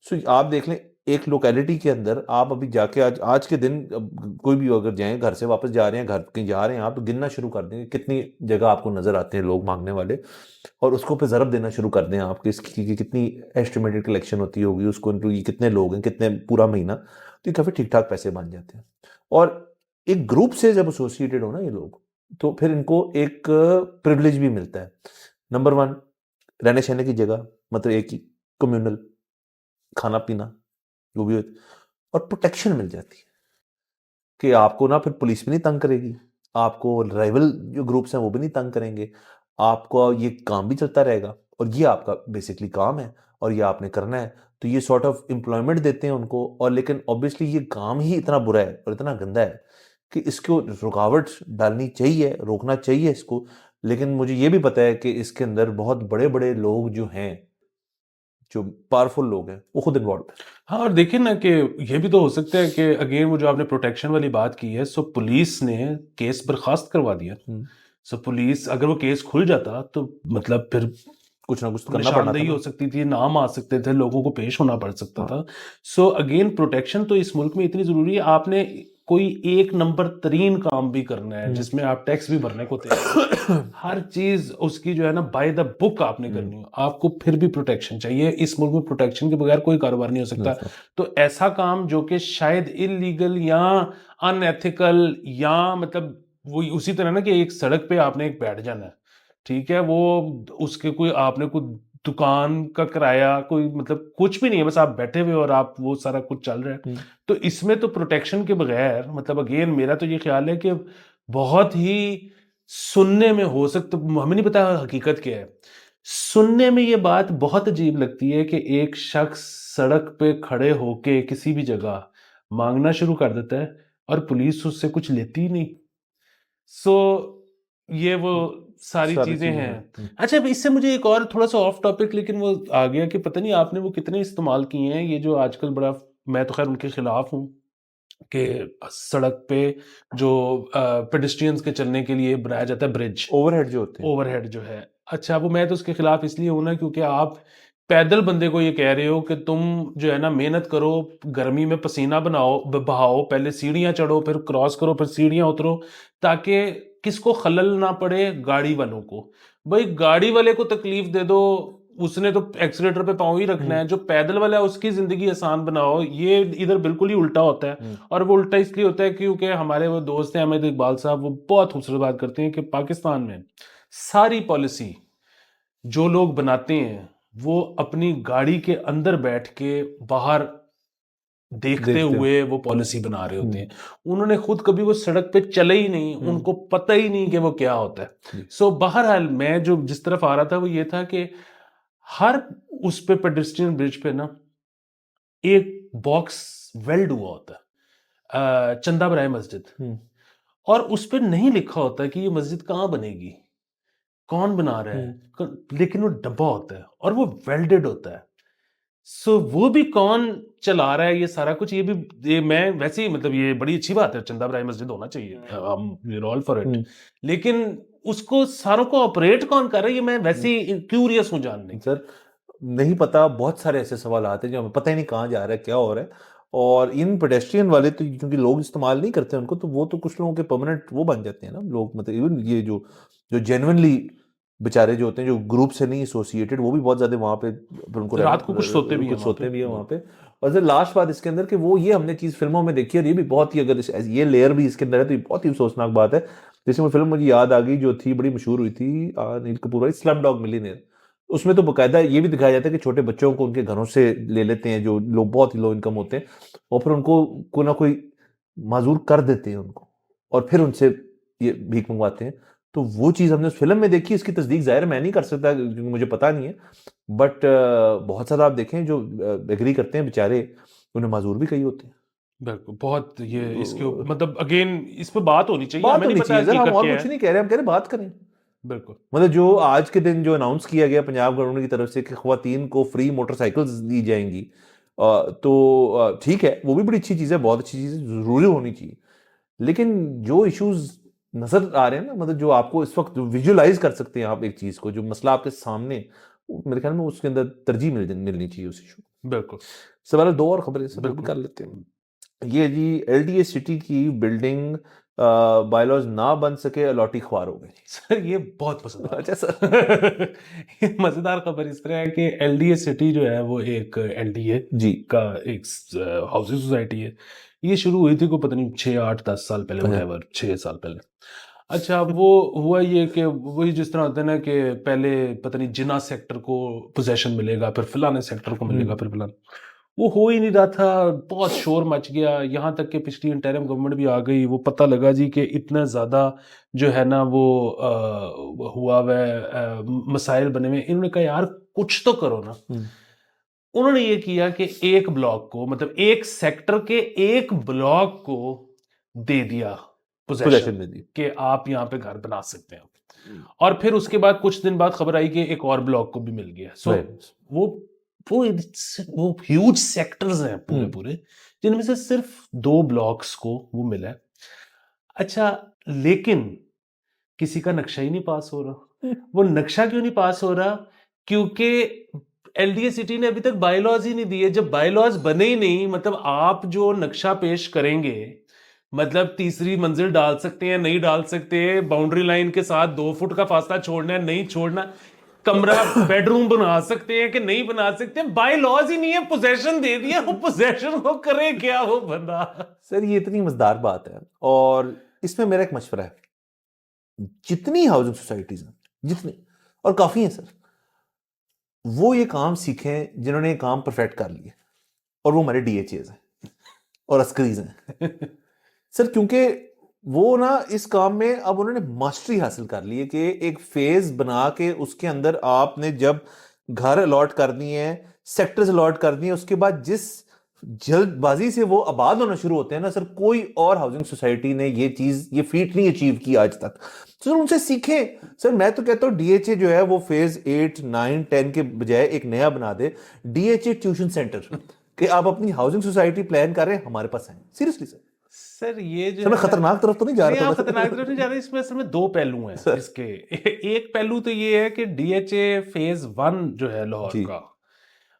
सो आप देख लें, एक लोकेलिटी के अंदर आप अभी जाके आज आज के दिन कोई भी अगर जाएं, घर से वापस जा रहे हैं, घर कहीं जा रहे हैं, आप तो गिनना शुरू कर देंगे कितनी जगह आपको नजर आते हैं लोग मांगने वाले, और उसको पे ज़रब देना शुरू कर दें आप कि इसकी कि कितनी एस्टिमेटेड कलेक्शन होती होगी उसको इनटू ये कितने लोग हैं, कितने पूरा महीना, तो ये काफ़ी ठीक ठाक पैसे बन जाते हैं। और एक ग्रुप से जब एसोसिएटेड हो ना ये लोग, तो फिर इनको एक प्रिविलेज भी मिलता है। नंबर वन, रहने सहने की जगह, मतलब एक ही कम्युनल, खाना पीना जो भी हो, और प्रोटेक्शन मिल जाती है कि आपको ना फिर पुलिस भी नहीं तंग करेगी, आपको राइवल जो ग्रुप्स हैं वो भी नहीं तंग करेंगे, आपको ये काम भी चलता रहेगा, और ये आपका बेसिकली काम है और ये आपने करना है। तो ये सॉर्ट ऑफ एम्प्लॉयमेंट देते हैं उनको। और लेकिन ऑब्वियसली ये काम ही इतना बुरा है और इतना गंदा है कि इसको रुकावट डालनी चाहिए, रोकना चाहिए इसको। लेकिन मुझे ये भी पता है कि इसके अंदर बहुत बड़े बड़े लोग जो हैं, जो पावरफुल लोग हैं, वो खुद इन्वॉल्व है। हाँ, और देखिए ना कि ये भी तो हो सकता है कि अगेन वो जो आपने प्रोटेक्शन वाली बात की है, सो पुलिस ने केस बर्खास्त करवा दिया। हम्म। सो पुलिस, अगर वो केस खुल जाता तो मतलब फिर कुछ ना कुछ तो करना पड़ना था निशानदेही ना। हो सकती थी, नाम आ सकते थे, लोगों को पेश होना पड़ सकता हाँ। था। सो अगेन प्रोटेक्शन तो इस मुल्क में इतनी जरूरी है। आपने कोई एक नंबर तरीन काम भी करना है हम्म। जिसमें आप टैक्स भी भरने को तैयार हो, हर चीज उसकी जो है ना बाय द बुक आपने हम्म। करनी हो, आपको फिर भी प्रोटेक्शन चाहिए। इस मुल्क में प्रोटेक्शन के बगैर कोई कारोबार नहीं हो नहीं सकता। सर। तो ऐसा काम जो कि शायद इलीगल या अनएथिकल या मतलब वो उसी तरह ना कि एक सड़क पे आपने एक बैठ जाना है, ठीक है, वो उसके कोई आपने कोई दुकान का किराया कोई मतलब कुछ भी नहीं है, बस आप बैठे हुए और आप वो सारा कुछ चल रहा है। हम्म। तो इसमें तो प्रोटेक्शन के बगैर मतलब अगेन मेरा तो ये ख्याल है कि बहुत ही सुनने में हो सकता, हमें नहीं पता हकीकत क्या है, सुनने में ये बात बहुत अजीब लगती है कि एक शख्स सड़क पे खड़े होके किसी भी जगह मांगना शुरू कर देता है और पुलिस उससे कुछ लेती ही नहीं। सो ये वो सारी सारी चीजें चीजें हैं। हैं। अच्छा, अब इससे मुझे एक और थोड़ा सा ऑफ टॉपिक लेकिन वो आ गया कि पता नहीं आपने वो कितने इस्तेमाल किए हैं, ये जो आजकल बड़ा, मैं तो खैर उनके खिलाफ हूँ कि सड़क पे जो पेडेस्ट्रियंस के चलने के लिए बनाया जाता है ब्रिज, ओवरहेड जो होते हैं। ओवरहेड जो है। अच्छा, वो मैं तो उसके खिलाफ इसलिए हूं ना क्योंकि आप पैदल बंदे को ये कह रहे हो कि तुम जो है ना मेहनत करो, गर्मी में पसीना बहाओ, पहले सीढ़ियां चढ़ो, फिर क्रॉस करो, फिर सीढ़ियां उतरो, ताकि किसको खलल ना पड़े, गाड़ी वालों को। भाई गाड़ी वाले को तकलीफ दे दो, उसने तो एक्सीलेटर पे पाँव ही रखना है। जो पैदल वाला है उसकी जिंदगी आसान बनाओ। ये इधर बिल्कुल ही उल्टा होता है। और वो उल्टा इसलिए होता है क्योंकि हमारे वो दोस्त हैं अहमद इकबाल साहब, वो बहुत खूबसूरत बात करते हैं कि पाकिस्तान में सारी पॉलिसी जो लोग बनाते हैं वो अपनी गाड़ी के अंदर बैठ के बाहर देखते हुए वो पॉलिसी बना रहे होते हैं। उन्होंने खुद कभी वो सड़क पे चले ही नहीं, उनको पता ही नहीं कि वो क्या होता है। सो बहरहाल मैं जो जिस तरफ आ रहा था वो ये था कि हर उस पे पेडेस्ट्रियन ब्रिज पे ना एक बॉक्स वेल्ड हुआ होता है, चंदा बराए मस्जिद, और उस पे नहीं लिखा होता कि ये मस्जिद कहाँ बनेगी, कौन बना रहा है, लेकिन वो डब्बा होता है और वो वेल्डेड होता है। सो वो भी कौन चला रहा है ये सारा कुछ, ये मैं वैसे ही मतलब ये बड़ी अच्छी बात है, चंदा बराए मस्जिद होना चाहिए, हम ऑल फॉर इट। लेकिन उसको सारों को ऑपरेट कौन कर रहा है, ये मैं वैसे ही क्यूरियस हूं जानने। सर नहीं पता, बहुत सारे ऐसे सवाल आते हैं जो हमें पता ही नहीं कहाँ जा रहा है, क्या हो रहा है। और इन पेडेस्ट्रियन वाले तो क्योंकि लोग इस्तेमाल नहीं करते उनको, तो वो तो कुछ लोगों के परमानेंट वो बन जाते हैं ना लोग। मतलब इवन ये जो जो जेन्युइनली बेचारे जो होते हैं, जो ग्रुप से नहीं एसोसिएटेड, वो भी बहुत ज्यादा वहाँ पे फिर उनको रात को कुछ सोते भी हैं कुछ सोते भी हैं वहाँ पे। और सर लास्ट बात इसके अंदर कि वो ये हमने चीज़ फिल्मों में देखी है, और ये भी बहुत ही, अगर ये लेयर भी इसके अंदर है तो ये बहुत ही अफसोसनाक बात है। जैसे वो फिल्म मुझे याद आ गई जो थी, बड़ी मशहूर हुई थी, अनिल कपूर वाली, स्लम डॉग मिलियनेयर। उसमें तो बकायदा ये भी दिखाया जाता है कि छोटे बच्चों को उनके घरों से ले लेते हैं जो लोग बहुत ही लो इनकम होते हैं, और फिर उनको कोई ना कोई माजूर कर देते हैं उनको, और फिर उनसे ये भीख मंगवाते हैं। तो वो चीज़ हमने उस फिल्म में देखी। इसकी तस्दीक ज़ाहिर मैं नहीं कर सकता क्योंकि मुझे पता नहीं है, बट बहुत सारा आप देखें जो एग्री करते हैं बेचारे, उन्हें माजूर भी कई होते हैं। बिल्कुल, बहुत ये इसके मतलब अगेन इस पे बात होनी चाहिए, बात हमें नहीं होनी पता चाहिए सर, हम हकीकत और क्या कुछ है। नहीं कह रहे, हम कह रहे बात करें। बिल्कुल मतलब जो आज के दिन जो अनाउंस किया गया पंजाब गवर्नमेंट की तरफ से कि ख्वातीन को फ्री मोटरसाइकिल्स दी जाएंगी, तो ठीक है, वो भी बड़ी अच्छी चीज़ है, बहुत अच्छी चीज़ है, ज़रूरी होनी चाहिए। लेकिन जो इश्यूज नजर आ रहे हैं ना, मतलब जो आपको इस वक्त विजुलाइज कर सकते हैं आप एक चीज़ को, जो मसला आपके सामने, मेरे ख्याल में उसके अंदर तरजीह मिलनी चाहिए उस इशू। बिल्कुल सवाल दो और खबरें सब भी बिल्कुल कर लेते हैं। ये जी, एलडीए सिटी की बिल्डिंग बायलॉज ना बन सके, अलॉटी ख्वार हो गई। सर ये बहुत पसंद आया। अच्छा सर। ये मजेदार खबर इस तरह है कि एलडीए सिटी जो है वो एक एलडीए जी का एक हाउसिंग सोसाइटी है। ये शुरू हुई थी को पता नहीं 6 8 10 साल पहले, व्हाटएवर 6 साल पहले। अच्छा वो हुआ ये कि वही जिस तरह होता है ना कि पहले पता नहीं जिना सेक्टर को पोजेशन मिलेगा, फिर फलाने सेक्टर को मिलेगा, फिर फलाना, वो हो ही नहीं रहा था। बहुत शोर मच गया, यहाँ तक कि पिछली इंटरिम गवर्नमेंट भी आ गई। वो पता लगा जी कि इतना ज़्यादा जो है ना वो हुआ वह मसाइल बने हुए। इन्होंने कहा यार कुछ तो करो ना। उन्होंने ये किया कि एक ब्लॉक को, मतलब एक सेक्टर के एक ब्लॉक को दे दिया पोजेशन में दी। कि आप यहाँ पे घर बना सकते हैं। और फिर उसके बाद कुछ दिन बाद खबर आई कि एक और ब्लॉक को भी मिल गया। सो वो वो ह्यूज सेक्टर्स हैं पूरे पूरे, जिनमें से सिर्फ 2 ब्लॉक्स को वो मिला है। अच्छा, लेकिन किसी का नक्शा ही नहीं पास हो रहा। वो नक्शा क्यों नहीं पास हो रहा? क्योंकि एलडीए सिटी ने अभी तक बायलॉज ही नहीं दिए। जब बायलॉज बने ही नहीं, मतलब आप जो नक्शा पेश करेंगे, मतलब तीसरी मंजिल डाल सकते हैं, नहीं डाल सकते, बाउंड्री लाइन के साथ 2 फुट का फासला छोड़ना है, नहीं छोड़ना, कमरा बेडरूम बना सकते हैं कि नहीं बना सकते, बाय लॉज ही नहीं है, पोजेशन दे दिया। वो पोजेशन को करे क्या वो बंदा? सर ये इतनी मजेदार बात है, और इसमें मेरा एक मशवरा है, जितनी हाउसिंग सोसाइटीज हैं, जितनी, और काफी हैं सर, वो ये काम सीखें जिन्होंने ये काम परफेक्ट कर लिया, और वो हमारे डीएचएज हैं और अस्करीज हैं सर। क्योंकि वो ना इस काम में अब उन्होंने मास्टरी हासिल कर ली है कि एक फेज बना के उसके अंदर आपने जब घर अलॉट कर दिए हैं, सेक्टर्स अलॉट कर दिए, उसके बाद जिस जल्दबाजी से वो आबाद होना शुरू होते हैं ना सर, कोई और हाउसिंग सोसाइटी ने ये चीज, ये फीट नहीं अचीव की आज तक। सर उनसे सीखें सर। मैं तो कहता हूँ डीएचए जो है वो फेज 8 9 10 के बजाय एक नया बना दे, डीएचए ट्यूशन सेंटर, कि आप अपनी हाउसिंग सोसाइटी प्लान कर रहे हैं, हमारे पास है। Seriously sir. सर ये जो सर मैं खतरनाक तरफ तो नहीं जा रहा, खतरनाक तरफ नहीं जा रहा। इसमें असल में 2 पहलू हैं इसके। एक पहलू तो ये है कि डीएचए फेज 1 जो है लाहौर का,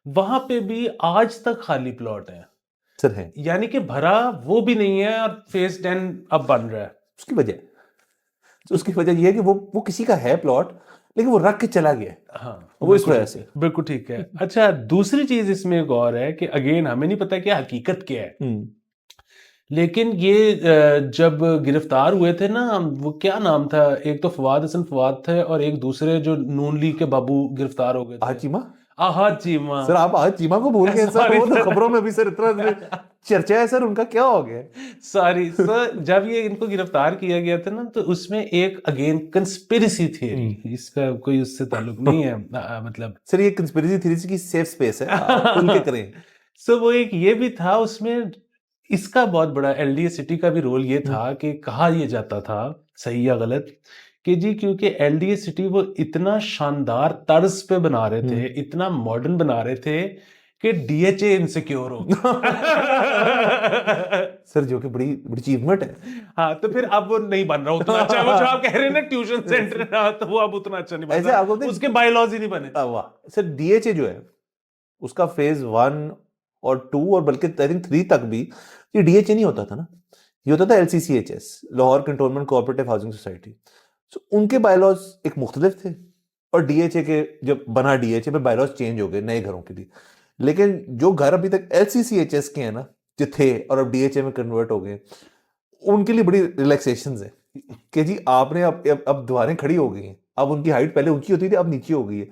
वहां पे भी आज तक खाली प्लॉट है, सर है यानी कि भरा वो भी नहीं है और फेज 10 अब बन रहा है। उसकी वजह ये है कि वो किसी का है प्लॉट, लेकिन वो रख के चला गया है, हाँ वो इस बिल्कुल वजह ठीक से। है, बिल्कुल ठीक है। अच्छा, दूसरी चीज इसमें एक और है कि अगेन हमें नहीं पता कि हकीकत क्या है, लेकिन ये जब गिरफ्तार हुए थे ना, वो क्या नाम था, एक तो फवाद हसन फवाद थे और एक दूसरे जो नून लीग के बाबू गिरफ्तार हो गए थे, आज चीमा आहद चीमा। सर, आप आज चीमा को भूल गए सर, Sorry, वो तो sir. खबरों में भी सर इतना चर्चा है सर, उनका क्या हो गया? सॉरी सर, जब ये इनको गिरफ्तार किया गया था ना, तो उसमें एक अगेन कंस्पिरेसी थ्योरी, इसका कोई उससे ताल्लुक नहीं है, मतलब सर ये कंस्पिरेसी थ्योरी की सेफ स्पेस है, आप खुल के करें। सो वो एक ये भी था उसमें, इसका बहुत बड़ा एलडीए सिटी का भी रोल ये था कि कहा ये जाता था, सही या गलत, कि जी क्योंकि एलडीए सिटी वो इतना शानदार तर्ज पे बना रहे थे, इतना मॉडर्न बना रहे थे कि डीएचए इनसिक्योर हो सर जो कि बड़ी बड़ी अचीवमेंट है। हाँ, तो फिर अब वो नहीं बन रहा उतना अच्छा, वो जो आप कह रहे हैं ना ट्यूशन सेंटर, तो वो अब उतना अच्छा नहीं बन ऐसे रहा, आपको उसके बायलॉज ही नहीं बने। वाह सर, डीएचए जो है उसका फेज 1 और 2 और बल्कि आई थिंक 3 तक भी ये डीएचए नहीं होता था ना, ये होता था LCCHS, Lahore cantonment cooperative housing society. So उनके बायलॉज एक मुख्तलिफ थे, और डीएचए के जब बना डीएचए में बायलॉज चेंज हो गए नए घरों के लिए। लेकिन जो घर अभी तक एलसीसीएचएस के हैं ना, जो थे और अब डीएचए में कन्वर्ट हो गए, उनके लिए बड़ी रिलैक्सेशन है कि जी आपने अब दीवारें खड़ी हो गई हैं, अब उनकी हाइट पहले ऊंची होती थी, अब नीचे हो गई है।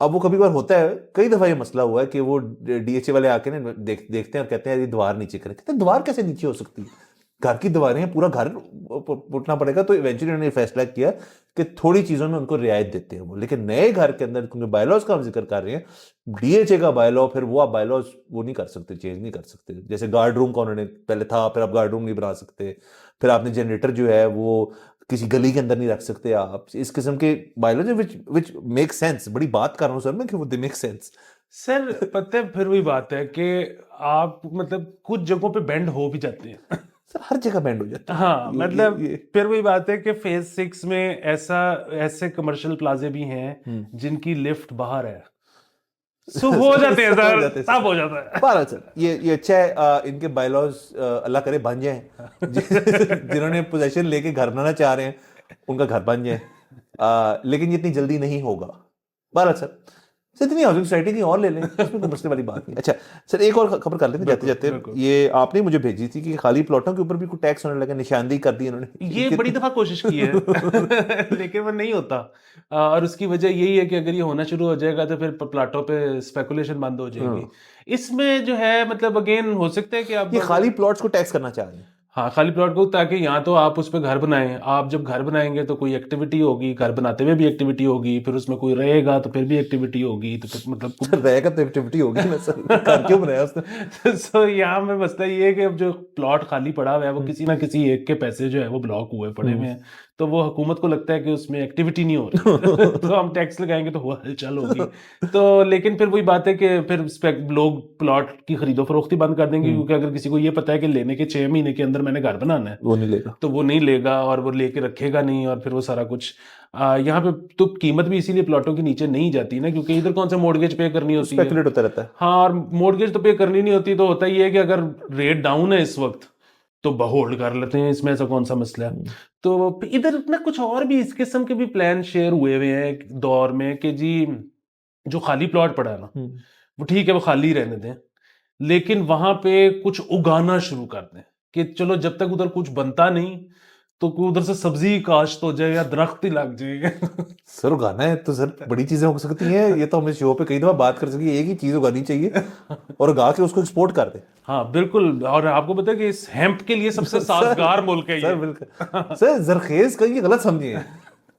अब वो कभी कभार होता है, कई दफा ये मसला हुआ है कि वो डीएचए वाले आके ना देखते हैं और कहते हैं ये दीवार नीचे करें, कहते हैं दीवार कैसे नीचे हो सकती है, घर की दीवारें हैं, पूरा घर पुटना पड़ेगा। तो इवेंचुअली उन्होंने फैसला किया कि थोड़ी चीजों में उनको रियायत देते हैं वो, लेकिन नए घर के अंदर क्योंकि बायलॉज का हम जिक्र कर रहे हैं, डीएचए का बायलॉ फिर वो आप बायलॉज वो नहीं कर सकते, चेंज नहीं कर सकते। जैसे गार्ड रूम का उन्होंने पहले था, फिर आप गार्ड रूम नहीं बना सकते, फिर आपने जनरेटर जो है वो किसी गली के अंदर नहीं रख सकते आप, इस किस्म के बायोलॉजी विच मेक सेंस। बड़ी बात कर रहा हूँ सर मैं कि वो दे मेक सेंस। सर पता है, फिर वही बात है कि आप मतलब कुछ जगहों पे बेंड हो भी जाते हैं। सर हर जगह बैंड हो जाता है। हाँ मतलब फिर वही बात है कि फेज 6 में ऐसे कमर्शियल प्लाजे भी हैं जिनकी लिफ्ट बाहर है, सो हो जाते हैं सर, सब हो जाता है। बहरहाल सर ये अच्छा है, इनके बायलॉज अल्लाह करे बन जाए, जिन्होंने पोजेशन लेके घर बनाना चाह रहे हैं उनका घर बन जाए, लेकिन ये इतनी जल्दी नहीं होगा। बहरहाल सर इतनी हाउसिंग सोसाइटी की और ले लें, इसमें कोई मसले वाली बात नहीं। अच्छा सर एक और खबर कर लेते जाते जाते, ये आपने मुझे भेजी थी कि खाली प्लॉटों के ऊपर भी कोई टैक्स होने लगा, निशानदेही कर दी इन्होंने। ये बड़ी दफा कोशिश की है लेकिन वो नहीं होता, और उसकी वजह यही है कि अगर ये होना शुरू हो जाएगा तो फिर प्लाटों पे स्पेकुलेशन बंद हो जाएगी। इसमें जो है मतलब अगेन हो सकता है कि आप ये खाली प्लॉट्स को टैक्स करना चाह रहे हैं। हाँ, खाली प्लॉट को, ताकि यहाँ तो आप उस पर घर बनाएं, आप जब घर बनाएंगे तो कोई एक्टिविटी होगी, घर बनाते हुए भी एक्टिविटी होगी, फिर उसमें कोई रहेगा तो फिर भी एक्टिविटी होगी, तो फिर मतलब रहेगा तो एक्टिविटी होगी ना सर, घर क्यों बनाया उसने? सो यहाँ में मसला ये है कि अब जो प्लॉट खाली पड़ा हुआ है वो किसी ना किसी एक के पैसे जो है वो ब्लॉक हुए पड़े हुए हैं, तो वो हुकूमत को लगता है कि उसमें एक्टिविटी नहीं हो रही तो हम टैक्स लगाएंगे तो हलचल होगी। तो लेकिन फिर वही बात है कि फिर लोग प्लॉट की खरीदो फरोख्ती बंद कर देंगे, क्योंकि अगर किसी को ये पता है कि लेने के 6 महीने के अंदर मैंने घर बनाना है, वो नहीं लेगा, तो वो नहीं लेगा और वो लेके रखेगा नहीं, और फिर वो सारा कुछ यहाँ पे तो कीमत भी इसीलिए प्लॉटों के नीचे नहीं जाती ना, क्योंकि इधर कौन सा मॉर्गेज पे करनी होती है, स्पेकुलेट होता रहता है। हाँ, और मॉर्गेज तो पे करनी नहीं होती, तो होता ही है कि अगर रेट डाउन है इस वक्त तो होल्ड कर लेते हैं, इसमें ऐसा कौन सा मसला है। तो इधर ना कुछ और भी इस किस्म के भी प्लान शेयर हुए हुए हैं एक दौर में कि जी जो खाली प्लॉट पड़ा है ना, वो ठीक है, वो खाली रहने दें, लेकिन वहां पे कुछ उगाना शुरू कर दें कि चलो जब तक उधर कुछ बनता नहीं तो उधर से सब्जी काश्त हो जाए या दरख्त ही लग जाए। सर उगाना है तो सर बड़ी चीजें हो सकती हैं, ये तो हम इस शो पे कई दफा बात कर सके, एक ही चीज उगानी चाहिए और उगा के उसको एक्सपोर्ट कर दे। हाँ बिल्कुल, और आपको पता है कि इस हेम्प के लिए सबसे साजगार मुल्क है ये। सर बिल्कुल सर, जरखेज कहीं गलत समझिए,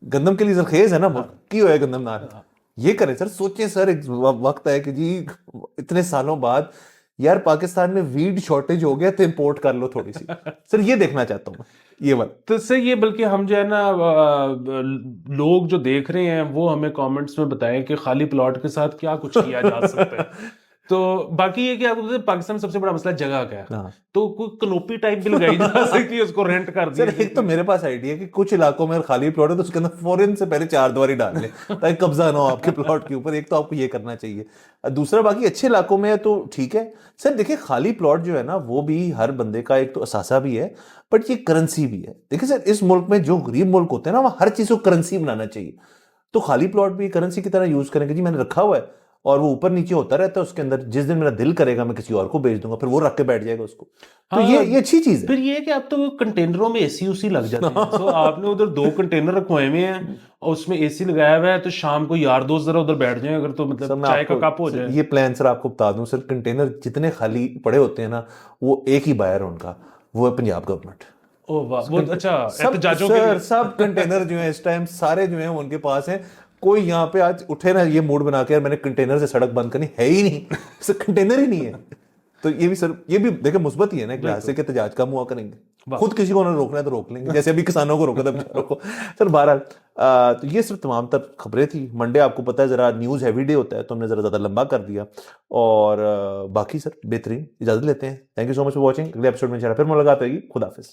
गंदम के लिए जरखेज है ना, की हुआ है गंदम नार, ये करें सर, सोचें सर, एक वक्त है कि जी इतने सालों बाद यार पाकिस्तान में वीड शॉर्टेज हो गया तो इंपोर्ट कर लो थोड़ी सी। सर ये देखना चाहता हूँ ये बात तो सर ये, बल्कि हम जो है ना लोग जो देख रहे हैं वो हमें कमेंट्स में बताएं कि खाली प्लॉट के साथ क्या कुछ किया जा सकता है। तो बाकी ये कि आपको पता है, पाकिस्तान में सबसे बड़ा मसला जगह का है, हाँ तो कोई कनोपी टाइप भी लगाई जा सकती है, उसको रेंट कर सर दिया एक तो मेरे पास आइडिया है कि कुछ इलाकों में अगर खाली प्लॉट है तो उसके अंदर फौरन से पहले 4 दीवारी डाल ले ताकि कब्जा ना हो आपके प्लॉट के ऊपर। एक तो आपको ये करना चाहिए। दूसरा बाकी अच्छे इलाकों में है तो ठीक है सर। देखिए खाली प्लॉट जो है ना वो भी हर बंदे का एक तो असासा भी है, बट ये करेंसी भी है। देखिए सर इस मुल्क में जो गरीब मुल्क होते हैं ना वहाँ हर चीज को करेंसी बनाना चाहिए। तो खाली प्लॉट भी करेंसी की तरह यूज करेंगे जी, मैंने रखा हुआ है और वो ऊपर नीचे होता रहता है उसके अंदर, जिस दिन मेरा दिल करेगा मैं किसी और को बेच दूंगा, फिर वो रख के बैठ जाएगा उसको। तो हाँ, ये अच्छी चीज है। फिर ये है कि अब तो कंटेनरों में एसी उसी लग जाते हैं, तो आपने उधर 2 कंटेनर रखवाए हुए हैं और उसमें एसी लगाया हुआ है, तो शाम को यार दोस्त जरा उधर बैठ जाए अगर, तो सर मतलब मैं चाय का कप हो आपको जाए। ये प्लान सर आपको बता दूं सर, कंटेनर जितने खाली पड़े होते हैं ना वो एक ही बायर है उनका, वो है पंजाब गवर्नमेंट। ओ वाह, बहुत अच्छा, सब एहतजाजों के सर लिए। सब कंटेनर जो है इस टाइम सारे जो है उनके पास हैं। कोई यहाँ पे आज उठे ना ये मूड बना के यार मैंने कंटेनर से सड़क बंद करनी, है ही नहीं सर, कंटेनर ही नहीं है। तो ये भी सर ये भी देखिए मुस्बत ही है ना एक लिहाज से कि एहतजाज कम हुआ करेंगे। वाह। खुद किसी को उन्होंने रोकना है तो रोक लेंगे, जैसे अभी किसानों को रोका था बेचारों को। सर बहरहाल तो ये सिर्फ तमाम तर खबरें थी। मंडे आपको पता है जरा न्यूज़ हैवी डे होता है तो हमने जरा ज़्यादा लंबा कर दिया। और बाकी सर बेहतरीन इजाज़त लेते हैं। Thank you so much for watching. अगले एपिसोड में इंशाल्लाह फिर मुलाकात होगी। खुदा हाफिज़।